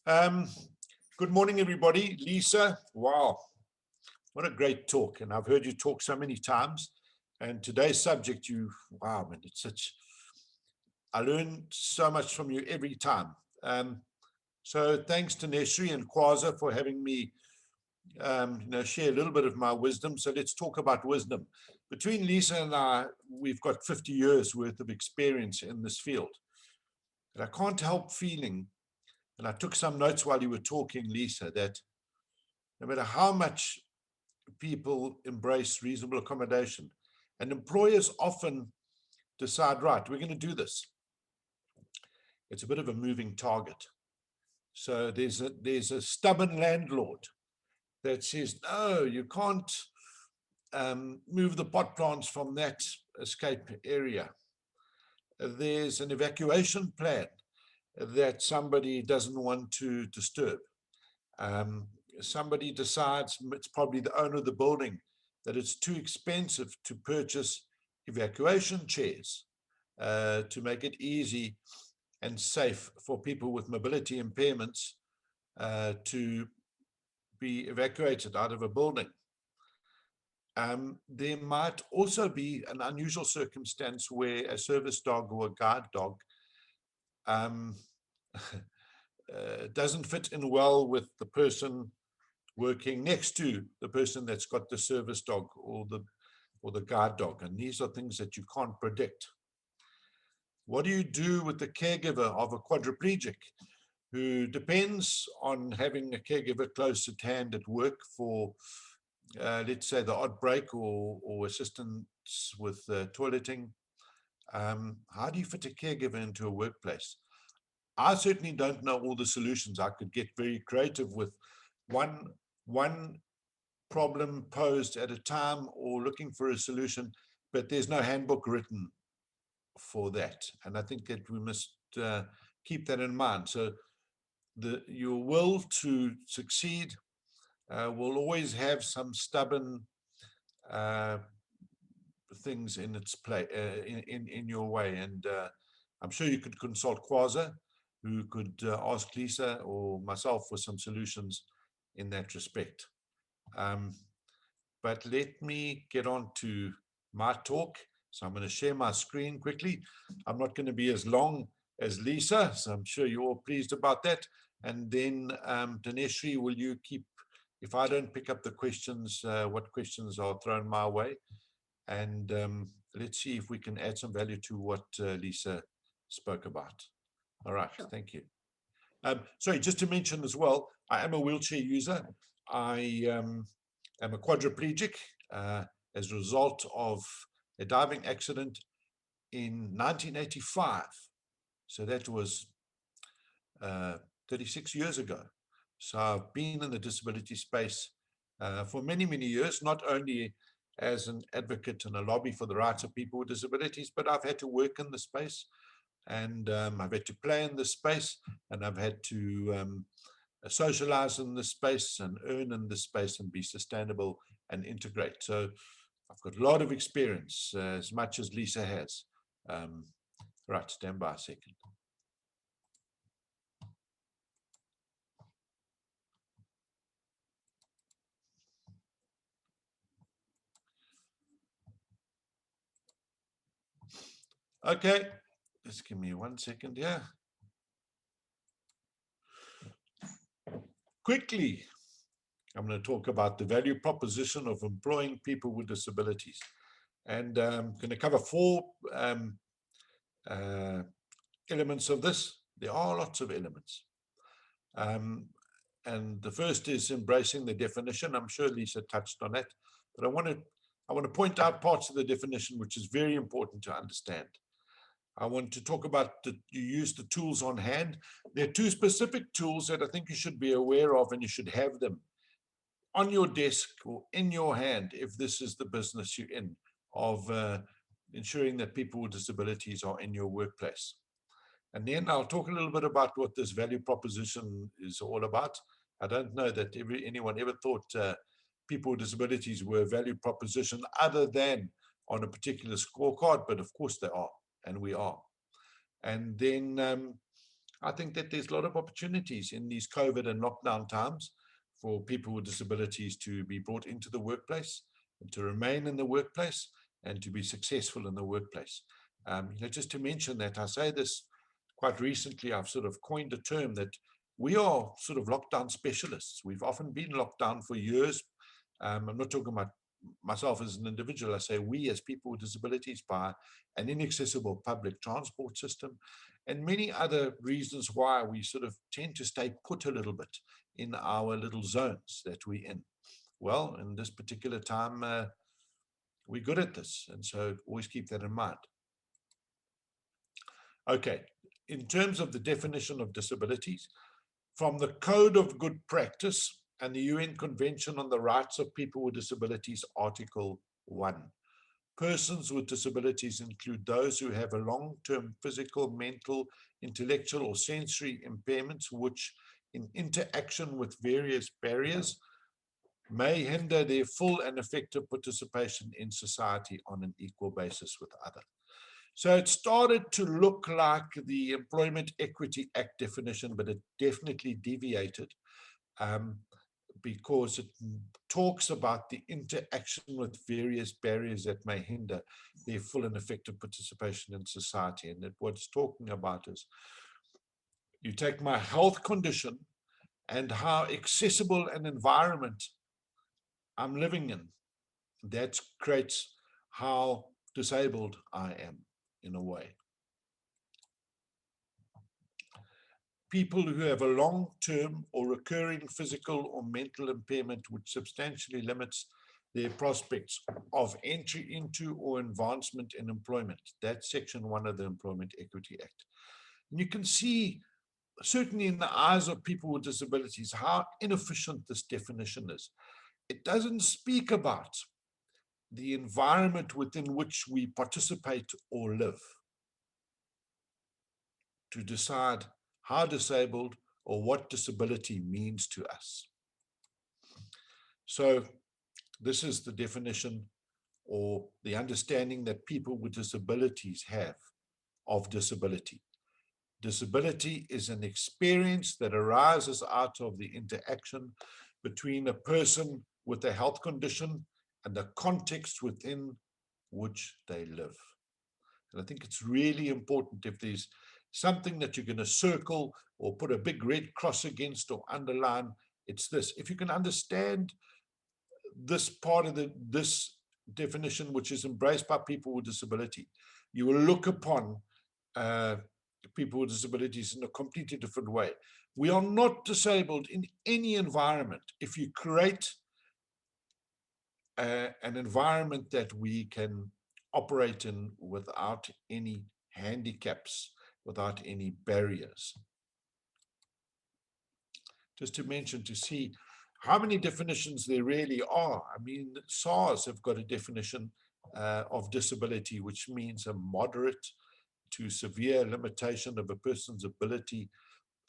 Um, Good morning, everybody. Lisa, wow, what a great talk. And I've heard you talk so many times. And today's subject, wow, man, I learn so much from you every time. So thanks to Nesri and QASA for having me, share a little bit of my wisdom. So let's talk about wisdom. Between Lisa and I, we've got 50 years worth of experience in this field. And I can't help feeling, and I took some notes while you were talking, Lisa, that no matter how much people embrace reasonable accommodation, and employers often decide, right, we're going to do this. It's a bit of a moving target. So there's a stubborn landlord that says, no, you can't move the pot plants from that escape area. There's an evacuation plan that somebody doesn't want to disturb. Somebody decides, it's probably the owner of the building, that it's too expensive to purchase evacuation chairs to make it easy and safe for people with mobility impairments to be evacuated out of a building. There might also be an unusual circumstance where a service dog or a guard dog doesn't fit in well with the person working next to the person that's got the service dog or the guard dog. And these are things that you can't predict. What do you do with the caregiver of a quadriplegic who depends on having a caregiver close at hand at work for, let's say, the odd break or assistance with toileting? How do you fit a caregiver into a workplace? I certainly don't know all the solutions. I could get very creative with one problem posed at a time or looking for a solution, but there's no handbook written for that. And I think that we must keep that in mind. So your will to succeed will always have some stubborn things in its play in your way. And I'm sure you could consult QASA, who could ask Lisa or myself for some solutions in that respect. But let me get on to my talk. So I'm going to share my screen quickly. I'm not going to be as long as Lisa, so I'm sure you're all pleased about that. And then Dineshri, will you keep, if I don't pick up the questions, what questions are thrown my way? And let's see if we can add some value to what Lisa spoke about. All right, sure. Thank you. Sorry, just to mention as well, I am a wheelchair user. I am a quadriplegic as a result of a diving accident in 1985. So that was 36 years ago. So I've been in the disability space for many, many years, not only as an advocate and a lobby for the rights of people with disabilities, but I've had to work in the space. And I've had to play in this space, and I've had to socialize in this space and earn in this space and be sustainable and integrate. So I've got a lot of experience, as much as Lisa has. Right, stand by a second. Okay, just give me 1 second here. Quickly, I'm going to talk about the value proposition of employing people with disabilities. And I'm going to cover 4 elements of this. There are lots of elements. And the first is embracing the definition. I'm sure Lisa touched on that, but I want to point out parts of the definition which is very important to understand. I want to talk about you use the tools on hand. There are 2 specific tools that I think you should be aware of, and you should have them on your desk or in your hand if this is the business you're in, of ensuring that people with disabilities are in your workplace. And then I'll talk a little bit about what this value proposition is all about. I don't know that anyone ever thought people with disabilities were a value proposition other than on a particular scorecard, but of course they are, and we are. And then I think that there's a lot of opportunities in these COVID and lockdown times for people with disabilities to be brought into the workplace and to remain in the workplace and to be successful in the workplace. Just to mention that, I say this quite recently, I've sort of coined a term that we are sort of lockdown specialists. We've often been locked down for years. I'm not talking about myself as an individual. I say we as people with disabilities, by an inaccessible public transport system and many other reasons why we sort of tend to stay put a little bit in our little zones that we're in. Well, in this particular time, we're good at this, and so always keep that in mind. Okay, in terms of the definition of disabilities, from the Code of Good Practice and the UN Convention on the Rights of People with Disabilities, Article 1. Persons with disabilities include those who have a long-term physical, mental, intellectual, or sensory impairments which, in interaction with various barriers, may hinder their full and effective participation in society on an equal basis with others. So it started to look like the Employment Equity Act definition, but it definitely deviated because it talks about the interaction with various barriers that may hinder their full and effective participation in society. And what it's talking about is, you take my health condition and how accessible an environment I'm living in, that creates how disabled I am in a way. People who have a long-term or recurring physical or mental impairment which substantially limits their prospects of entry into or advancement in employment. That's Section 1 of the Employment Equity Act. And you can see, certainly in the eyes of people with disabilities, how inefficient this definition is. It doesn't speak about the environment within which we participate or live to decide how disabled or what disability means to us. So this is the definition or the understanding that people with disabilities have of disability. Disability is an experience that arises out of the interaction between a person with a health condition and the context within which they live. And I think it's really important, if there's something that you're going to circle or put a big red cross against or underline, it's this. If you can understand this part of this definition, which is embraced by people with disability, you will look upon people with disabilities in a completely different way. We are not disabled in any environment if you create an environment that we can operate in without any handicaps, without any barriers. Just to mention, to see how many definitions there really are. I mean, SARS have got a definition of disability, which means a moderate to severe limitation of a person's ability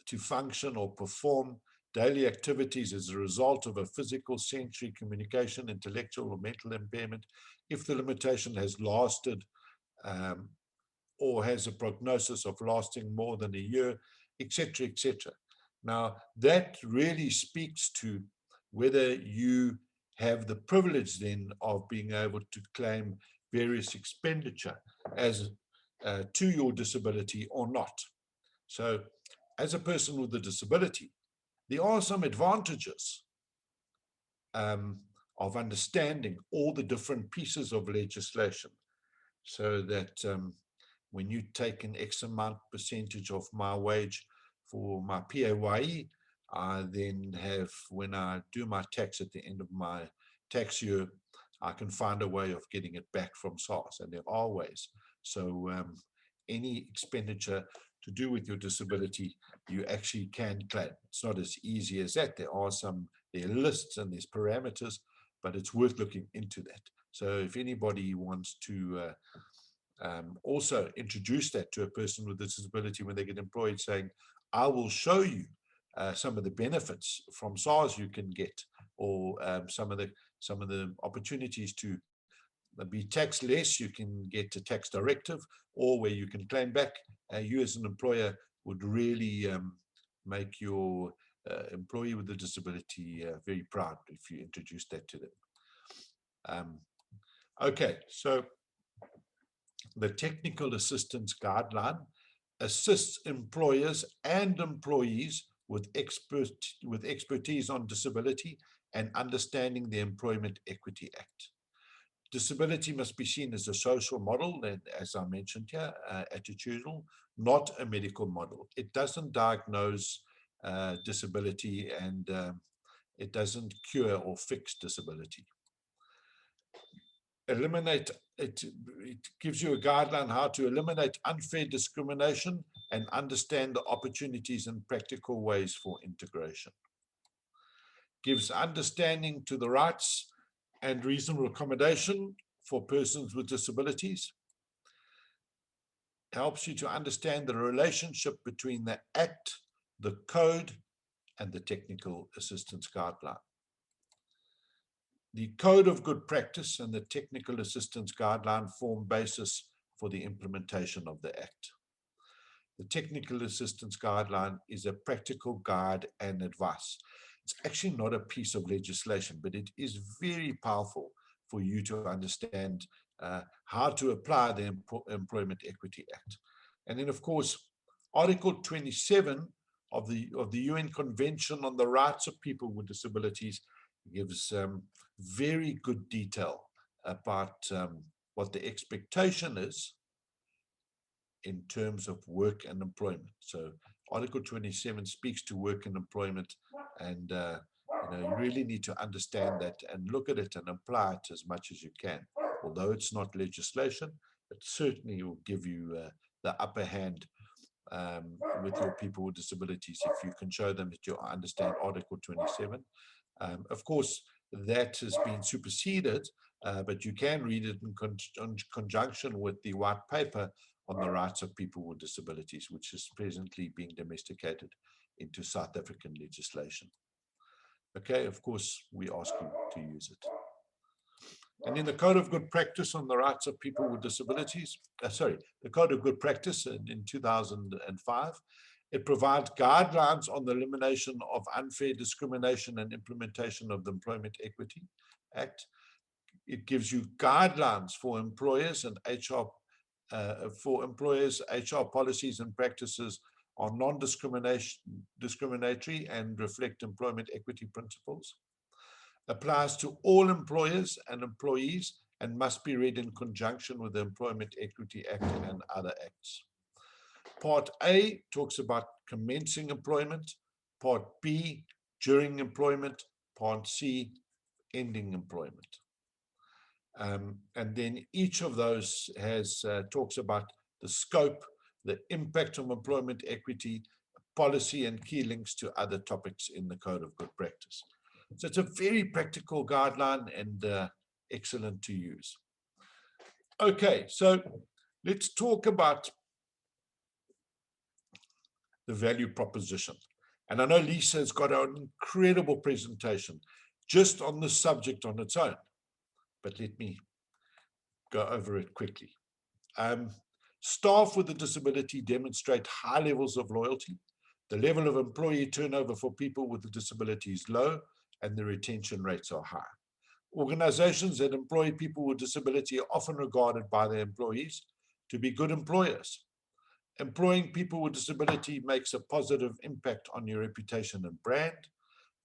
to function or perform daily activities as a result of a physical, sensory, communication, intellectual, or mental impairment, if the limitation has lasted or has a prognosis of lasting more than a year, etc., etc. Now, that really speaks to whether you have the privilege then of being able to claim various expenditure as to your disability or not. So, as a person with a disability, there are some advantages of understanding all the different pieces of legislation, so that when you take an X amount percentage of my wage for my PAYE, I then have, when I do my tax at the end of my tax year, I can find a way of getting it back from SARS, and there are ways. So any expenditure to do with your disability, you actually can claim. It's not as easy as that. There are lists and there's parameters, but it's worth looking into that. So if anybody wants to also introduce that to a person with a disability when they get employed, saying, I will show you some of the benefits from SARS you can get, or some of the opportunities to be taxed less. You can get a tax directive, or where you can claim back, you as an employer would really make your employee with a disability very proud if you introduce that to them. Okay, so the Technical Assistance Guideline assists employers and employees with expertise on disability and understanding the Employment Equity Act. Disability must be seen as a social model, and as I mentioned here, attitudinal, not a medical model. It doesn't diagnose disability, and it doesn't cure or fix disability. It gives you a guideline how to eliminate unfair discrimination and understand the opportunities and practical ways for integration. Gives understanding to the rights and reasonable accommodation for persons with disabilities. Helps you to understand the relationship between the Act, the Code, and the Technical Assistance Guideline. The Code of Good Practice and the Technical Assistance Guideline form basis for the implementation of the Act. The Technical Assistance Guideline is a practical guide and advice. It's actually not a piece of legislation, but it is very powerful for you to understand how to apply the Employment Equity Act. And then, of course, Article 27 of the UN Convention on the Rights of People with Disabilities gives very good detail about what the expectation is in terms of work and employment. So Article 27 speaks to work and employment, and you really need to understand that and look at it and apply it as much as you can. Although it's not legislation, it certainly will give you the upper hand with your people with disabilities if you can show them that you understand Article 27. Of course, that has been superseded, but you can read it in conjunction with the white paper on the rights of people with disabilities, which is presently being domesticated into South African legislation. Okay, of course, we ask you to use it. And in the Code of Good Practice on the Rights of People with Disabilities, the Code of Good Practice in 2005, it provides guidelines on the elimination of unfair discrimination and implementation of the Employment Equity Act. It gives you guidelines for employers and HR policies and practices on non-discriminatory and reflect employment equity principles. Applies to all employers and employees and must be read in conjunction with the Employment Equity Act and other acts. Part A talks about commencing employment, Part B, during employment, Part C, ending employment. And then each of those has talks about the scope, the impact of employment equity, policy, and key links to other topics in the Code of Good Practice. So it's a very practical guideline and excellent to use. Okay, so let's talk about the value proposition. And I know Lisa has got an incredible presentation just on this subject on its own, but let me go over it quickly. Staff with a disability demonstrate high levels of loyalty. The level of employee turnover for people with a disability is low, and the retention rates are high. Organizations that employ people with disability are often regarded by their employees to be good employers. Employing people with disability makes a positive impact on your reputation and brand.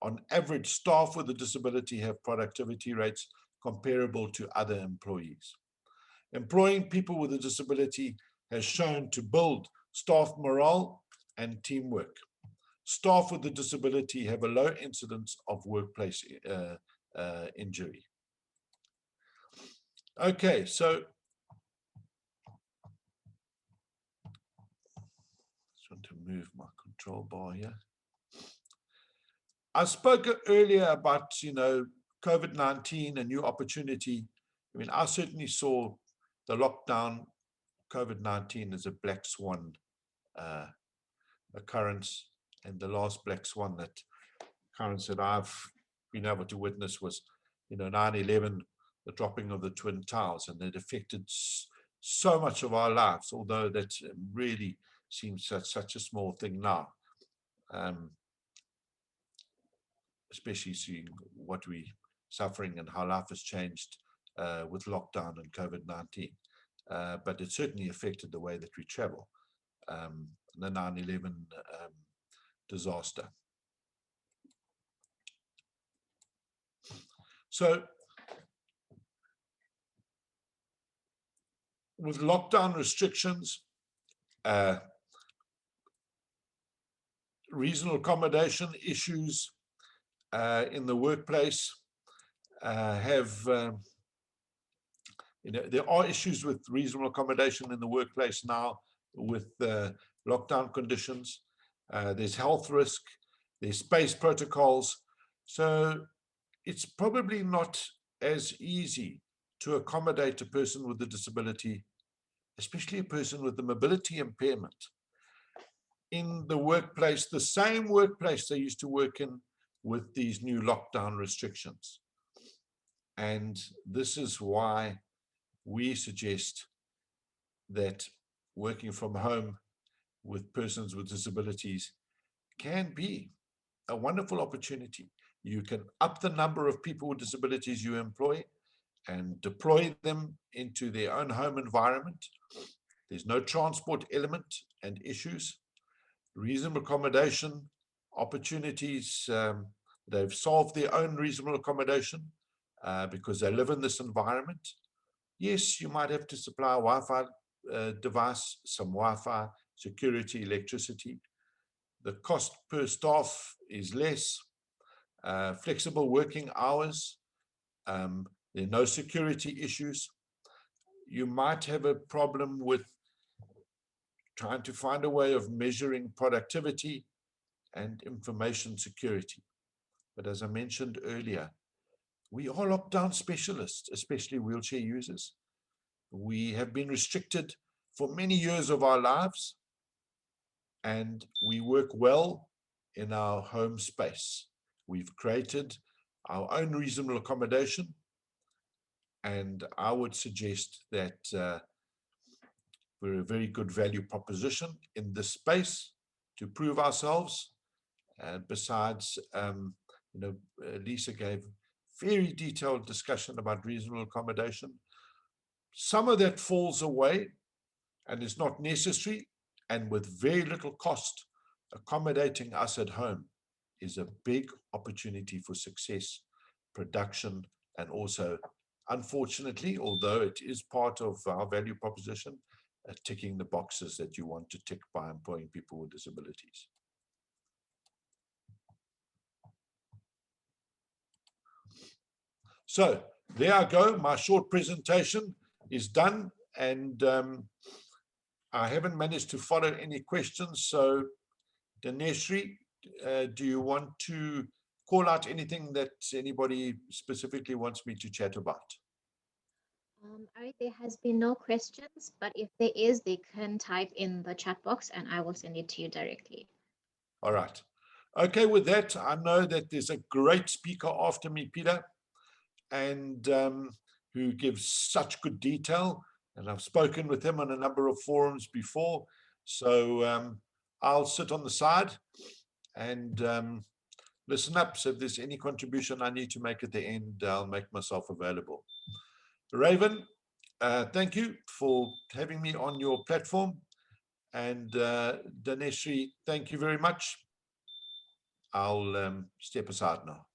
On average, staff with a disability have productivity rates comparable to other employees. Employing people with a disability has shown to build staff morale and teamwork. Staff with a disability have a low incidence of workplace injury. Okay, so just want to move my control bar here. I spoke earlier about, COVID-19, a new opportunity. I mean, I certainly saw the lockdown, COVID-19 as a black swan occurrence. And the last black swan occurrence that I've been able to witness was, 9/11, the dropping of the Twin Towers, and it affected so much of our lives, although that's really seems such a small thing now, especially seeing what we're suffering and how life has changed with lockdown and COVID-19. But it certainly affected the way that we travel. The 9/11 disaster. So with lockdown restrictions, reasonable accommodation issues in the workplace have, there are issues with reasonable accommodation in the workplace now with lockdown conditions. There's health risk, there's space protocols. So it's probably not as easy to accommodate a person with a disability, especially a person with a mobility impairment, in the workplace, the same workplace they used to work in with these new lockdown restrictions. And this is why we suggest that working from home with persons with disabilities can be a wonderful opportunity. You can up the number of people with disabilities you employ and deploy them into their own home environment. There's no transport element and issues. Reasonable accommodation opportunities, they've solved their own reasonable accommodation because they live in this environment. Yes, you might have to supply a Wi-Fi device, some Wi-Fi, security, electricity. The cost per staff is less. Flexible working hours. There are no security issues. You might have a problem with trying to find a way of measuring productivity and information security. But as I mentioned earlier, we are lockdown specialists, especially wheelchair users. We have been restricted for many years of our lives, and we work well in our home space. We've created our own reasonable accommodation, and I would suggest that we're a very good value proposition in this space to prove ourselves. And besides, Lisa gave very detailed discussion about reasonable accommodation. Some of that falls away and is not necessary, and with very little cost, accommodating us at home is a big opportunity for success, production, and also, unfortunately, although it is part of our value proposition, ticking the boxes that you want to tick by employing people with disabilities. So there I go. My short presentation is done, and I haven't managed to follow any questions. So Dineshri, do you want to call out anything that anybody specifically wants me to chat about? Ari, there has been no questions, but if there is, they can type in the chat box and I will send it to you directly. All right. Okay, with that, I know that there's a great speaker after me, Peter, and who gives such good detail. And I've spoken with him on a number of forums before. So I'll sit on the side and listen up. So if there's any contribution I need to make at the end, I'll make myself available. Raven, thank you for having me on your platform. And Dineshri, thank you very much. I'll step aside now.